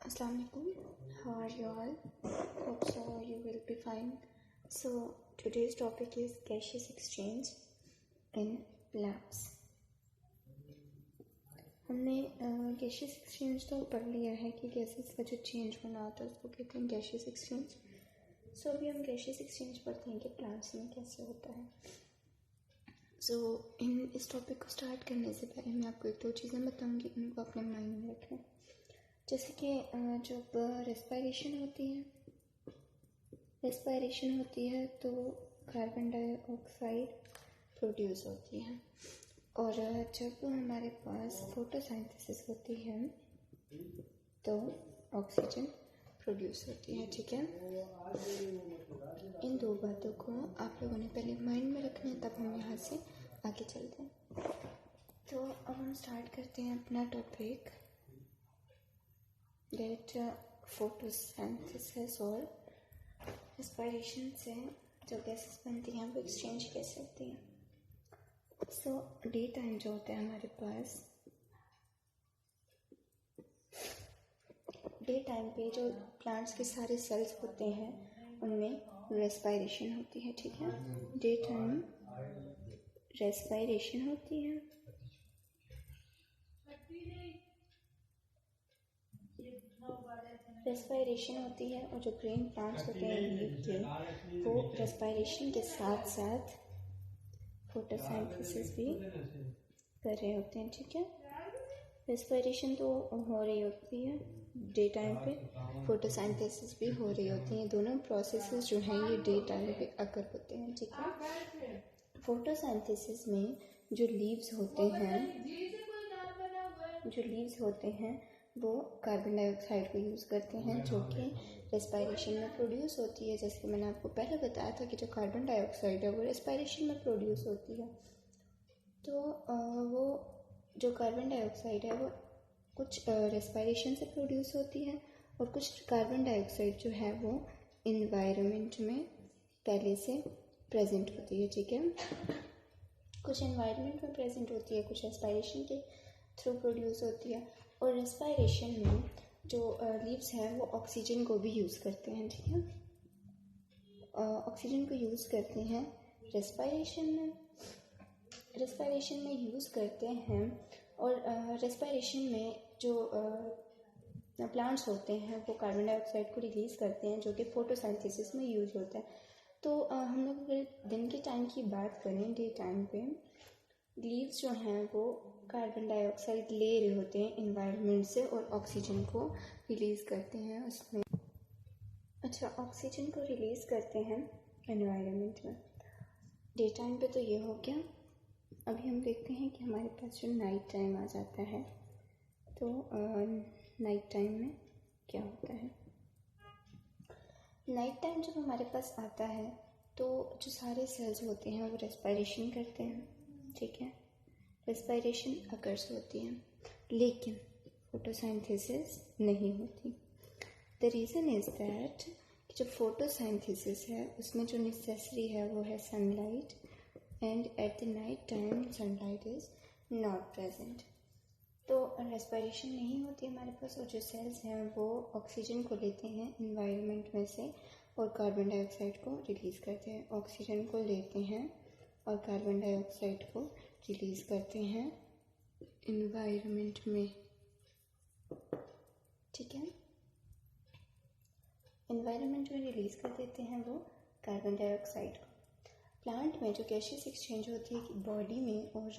Assalamu alaikum. How are you all? Hope so you will be fine. So today's topic is gaseous exchange in labs. हमने gaseous exchange तो पढ़ लिया है कि gases का जो चेंज होना होता है उसको कहते हैं गैशियस एक्सचेंज. सो अभी हम गैशियस एक्सचेंज पढ़ते हैं कि प्लांट्स में कैसे होता है. सो इस टॉपिक को स्टार्ट करने से पहले मैं आपको एक दो चीज़ें बताऊंगी, उनको अपने माइंड में रखें. जैसे कि जब रेस्पायरेशन होती है तो कार्बन डाइऑक्साइड प्रोड्यूस होती है, और जब हमारे पास फोटोसिंथेसिस होती है तो ऑक्सीजन प्रोड्यूस होती है. ठीक है, इन दो बातों को आप लोगों ने पहले माइंड में रखना है, तब हम यहाँ से आगे चलते हैं. तो अब हम स्टार्ट करते हैं अपना टॉपिक डेट फोटोसिंथेसिस और रेस्पायरेशन से जो गैसेस बनती हैं वो एक्सचेंज कैसे होती हैं. सो डे टाइम जो होता है हमारे पास, डे टाइम पे जो प्लांट्स के सारे सेल्स होते हैं उनमें रेस्पायरेशन होती है. ठीक है, डे टाइम रेस्पायरेशन होती है. रेस्पायरेशन होती है और जो ग्रीन प्लांट्स होते हैं लीफ के, वो रेस्पायरेशन के साथ साथ फोटोसिंथेसिस भी कर रहे होते हैं. ठीक है, रेस्पायरेशन तो हो रही होती है डे टाइम पे, फोटोसिंथेसिस भी हो रही होती है. दोनों प्रोसेसेस जो हैं ये डे टाइम पे अकर होते हैं. ठीक है, फोटोसिंथेसिस में जो लीव्स होते हैं वो कार्बन डाइऑक्साइड को यूज़ करते हैं जो कि रेस्पायरेशन में प्रोड्यूस होती है. जैसे कि मैंने आपको पहले बताया था कि जो कार्बन डाइऑक्साइड है वो रेस्पायरेशन में प्रोड्यूस होती है. तो वो जो कार्बन डाइऑक्साइड है वो कुछ रेस्पायरेशन से प्रोड्यूस होती है और कुछ कार्बन डाइऑक्साइड जो है वो इन्वायरमेंट में पहले से प्रेजेंट होती है. ठीक है, कुछ एनवायरनमेंट में प्रेजेंट होती है, कुछ रेस्पायरेशन के थ्रू प्रोड्यूस होती है. और रेस्पायरेशन में जो लीव्स हैं वो ऑक्सीजन को भी यूज़ करते हैं. ठीक है, ऑक्सीजन को यूज़ करते हैं रेस्पायरेशन में यूज़ करते हैं. और रेस्पायरेशन में जो प्लांट्स होते हैं वो कार्बन डाइऑक्साइड को रिलीज़ करते हैं जो कि फोटोसिंथेसिस में यूज होता है. तो हम लोग अगर दिन के टाइम की बात करें, डे टाइम पे लीव्स जो हैं वो कार्बन डाइऑक्साइड ले रहे होते हैं इन्वायरमेंट से और ऑक्सीजन को रिलीज़ करते हैं उसमें. अच्छा, ऑक्सीजन को रिलीज़ करते हैं एनवायरनमेंट में. डे टाइम पे तो ये हो गया. अभी हम देखते हैं कि हमारे पास जो नाइट टाइम आ जाता है तो नाइट टाइम में क्या होता है. नाइट टाइम जब हमारे पास आता है तो जो सारे सेल्स होते हैं वो रेस्पायरेशन करते हैं. ठीक है, रेस्पायरेशन अकर्स होती है लेकिन फोटोसिंथेसिस नहीं होती. द रीज़न इज़ दैट जो फोटोसिंथेसिस है उसमें जो नेसेसरी है वो है sunlight, and at the night time sunlight is not present. तो रेस्पायरेशन नहीं होती हमारे पास और जो सेल्स हैं वो ऑक्सीजन को लेते हैं इन्वायरमेंट में से और कार्बन डाइऑक्साइड को रिलीज़ करते हैं. ऑक्सीजन को लेते हैं और कार्बन डाइऑक्साइड को रिलीज़ करते हैं इन्वायरमेंट में. ठीक है, इन्वायरमेंट में रिलीज़ कर देते हैं वो कार्बन डाइऑक्साइड को. प्लांट में जो गैशियस एक्सचेंज होती है कि बॉडी में और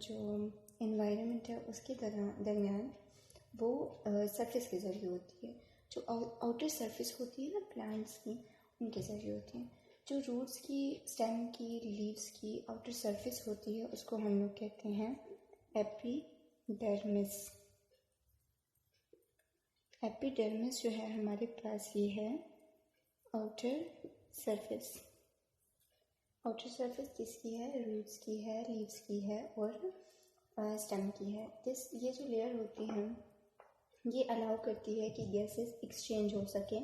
जो इन्वायरमेंट है उसके दरमियान वो सरफेस के ज़रिए होती है. जो आउटर सरफेस होती है ना प्लांट्स की, उनके ज़रिए होती है. जो रूट्स की, स्टेम की, लीव्स की आउटर सरफेस होती है उसको हम लोग कहते हैं एपिडर्मिस. एपिडर्मिस जो है हमारे पास ये है आउटर सरफेस. आउटर सरफेस किसकी है? रूट्स की है, लीव्स की है और स्टेम की है. ये जो लेयर होती है ये अलाउ करती है कि गैसेस एक्सचेंज हो सके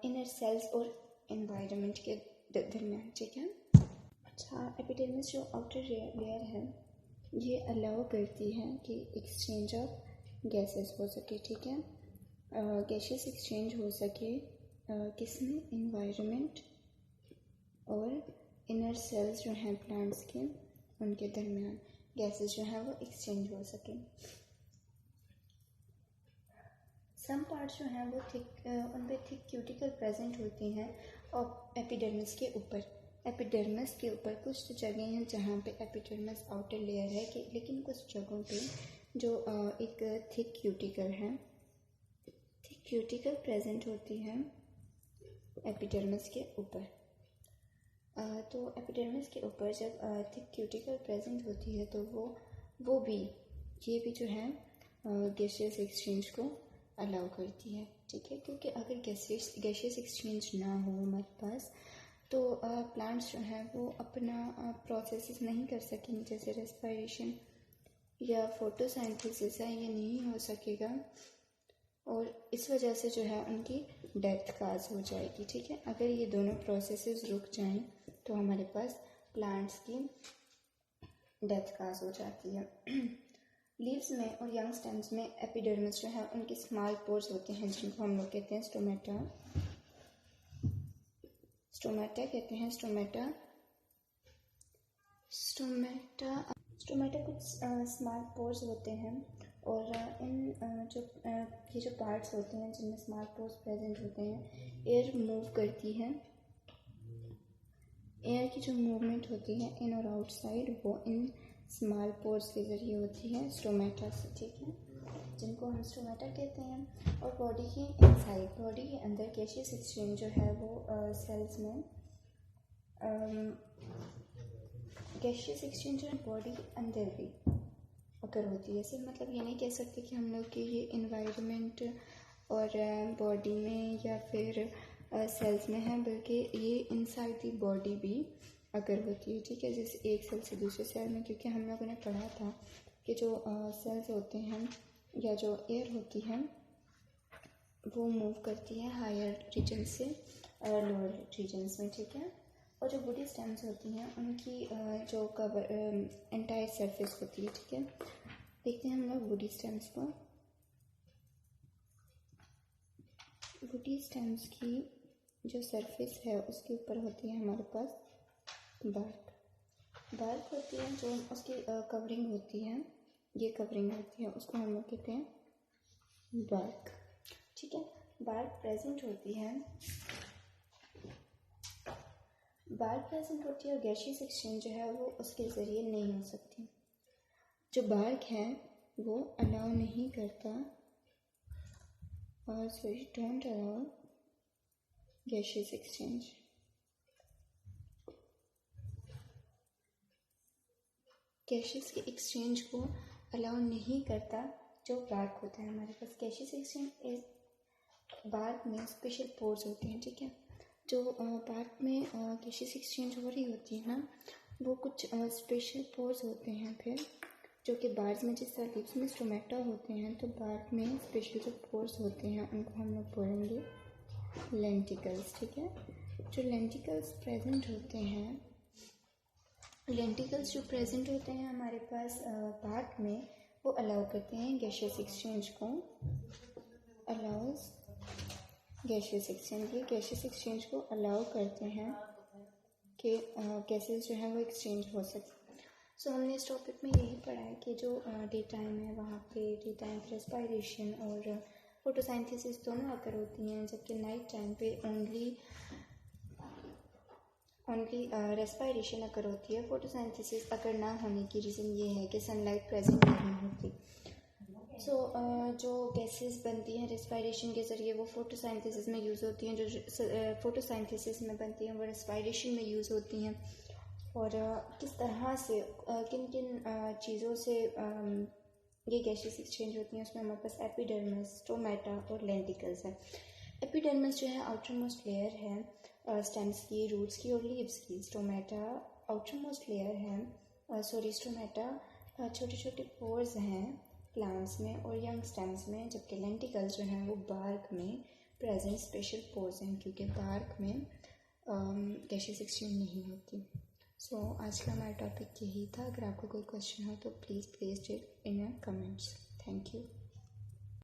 इनर सेल्स और एनवायरनमेंट के दरमियान. ठीक है, अच्छा, एपिडर्मिस जो आउटर लेयर है ये अलाउ करती है कि एक्सचेंज ऑफ गैसेस हो सके. ठीक है, गैशियस एक्सचेंज हो सके किसमें, इन्वायरमेंट और इनर सेल्स जो हैं प्लांट्स के, उनके दरमियान गैसेस जो हैं वो एक्सचेंज हो सके। सम पार्ट्स जो हैं वो थिक, उन पे थिक क्यूटिकल प्रेजेंट होती हैं और एपिडर्मिस के ऊपर। एपिडर्मिस के ऊपर कुछ जगह हैं जहाँ पे एपिडर्मिस आउटर लेयर है कि, लेकिन कुछ जगहों पे जो एक थिक क्यूटिकल है, थिक क्यूटिकल प्रेजेंट होती है एपिडर्मिस के ऊपर। तो एपिडर्मिस के ऊपर जब थिक क्यूटिकल प्रेजेंट होती है तो वो भी, ये भी जो है गैशियस एक्सचेंज को अलाउ करती है, ठीक है। क्योंकि अगर गैशियस एक्सचेंज ना हो हमारे पास तो प्लांट्स जो हैं वो अपना प्रोसेसेस नहीं कर सकेंगे, जैसे रेस्पिरेशन या फोटोसिंथेसिस है, ये नहीं हो सकेगा और इस वजह से जो है उनकी डेथ काज हो जाएगी, ठीक है। अगर ये दोनों प्रोसेसेस रुक जाएं तो हमारे पास प्लांट्स की डेथ काज हो जाती है। लीव्स में और यंग स्टेम्स में एपिडर्मिस जो है उनके स्मॉल पोर्स होते हैं जिनको हम लोग कहते हैं स्टोमेटा। स्टोमेटा कहते हैं, स्टोमेटा कुछ स्मॉल पोर्स होते हैं और इन ये जो पार्ट्स होते हैं जिनमें स्मॉल पोर्स प्रेजेंट होते हैं, एयर मूव करती है, एयर की जो मूवमेंट होती है इन और आउटसाइड वो इन स्मॉल पोर्स के ज़रिए होती है स्टोमेटा से, ठीक है, जिनको हम स्टोमेटा कहते हैं। और बॉडी के इनसाइड, बॉडी के अंदर गैशियस एक्सचेंज जो है वो सेल्स में गैशियस एक्सचेंज जो है बॉडी के अंदर भी अगर होती है। सिर्फ मतलब ये नहीं कह सकते कि हम लोग के ये इन्वायरमेंट और बॉडी में या फिर सेल्स में है, बल्कि ये इनसाइड दी बॉडी भी अगर होती है, ठीक है। जैसे एक सेल से दूसरे सेल में, क्योंकि हम लोगों ने पढ़ा था कि जो सेल्स होते हैं या जो एयर होती है वो मूव करती है हायर रीजन से लोअर रीजन्स में, ठीक है। और जो बॉडी स्टेम्स होती हैं उनकी जो कवर एंटायर सरफेस होती है, ठीक है। देखते हैं हम लोग बॉडी स्टेम्स को। बॉडी स्टेम्स की जो सरफेस है उसके ऊपर होती है हमारे पास बार्क होती है, जो उसकी कवरिंग होती है, ये कवरिंग होती है, उसको हम लोग कहते हैं बार्क, ठीक है। बार्क प्रेजेंट होती है, बार्क प्रेजेंट होती है और गैशियस एक्सचेंज जो है वो उसके ज़रिए नहीं हो सकती। जो बार्क है वो अलाउ नहीं करता और sorry don't allow gaseous exchange. Gaseous के एक्सचेंज को अलाउ नहीं करता जो बार्क होता है हमारे पास। गैशियस एक्सचेंज बार्क में स्पेशल पोर्स होते हैं, ठीक है। जो बार्क में गैशियस एक्सचेंज हो रही होती है ना, वो कुछ स्पेशल पोर्स होते हैं फिर, जो कि बार्स में जिस तरह लीव्स में स्टोमेटा होते हैं, तो बार्क में स्पेशल जो पोर्स होते हैं उनको हम लोग बोलेंगे लेंटिकल्स, ठीक है। जो लेंटिकल्स प्रेजेंट होते हैं, लेंटिकल्स जो प्रेजेंट होते हैं हमारे पास बार्क में, वो अलाउ करते हैं गैशियस एक्सचेंज को, अलाउज गैशियस एक्सचेंज। ये गैशियस एक्सचेंज को अलाउ करते हैं कि गैसेस जो हैं वो एक्सचेंज हो सके। सो हमने इस टॉपिक में यही पढ़ा है कि जो डे टाइम है वहाँ पे डे टाइम रेस्पिरेशन और फोटोसिंथेसिस दोनों अगर होती हैं, जबकि नाइट टाइम पे ओनली रेस्पिरेशन अगर होती है। फोटोसिंथेसिस अगर ना होने की रीज़न ये है कि सनलाइट प्रेजेंट नहीं होती। सो जो गैसेस बनती हैं रेस्पिरेशन के ज़रिए वो फोटोसिंथेसिस में यूज़ होती हैं, जो फोटोसिंथेसिस में बनती हैं वो रेस्पिरेशन में यूज़ होती हैं। और किस तरह से किन किन चीज़ों से ये गैसेस एक्सचेंज होती हैं, उसमें हमारे पास एपिडर्मिस, स्टोमेटा और लेंटिकल्स है। एपिडर्मिस जो है आउटर मोस्ट लेयर है स्टेम्स की, रूट्स की और लीव्स की। स्टोमेटा आउटर मोस्ट लेयर है, स्टोमेटा छोटे छोटे पोर्स हैं प्लांट्स में और यंग स्टेम्स में, जबकि लेंटिकल्स जो हैं वो बार्क में प्रेजेंट स्पेशल पोर्स हैं, क्योंकि बार्क में गैसेस एक्सचेंज नहीं होती। सो आज का हमारा टॉपिक यही था। अगर आपको कोई क्वेश्चन हो तो please place it in comments. Thank you.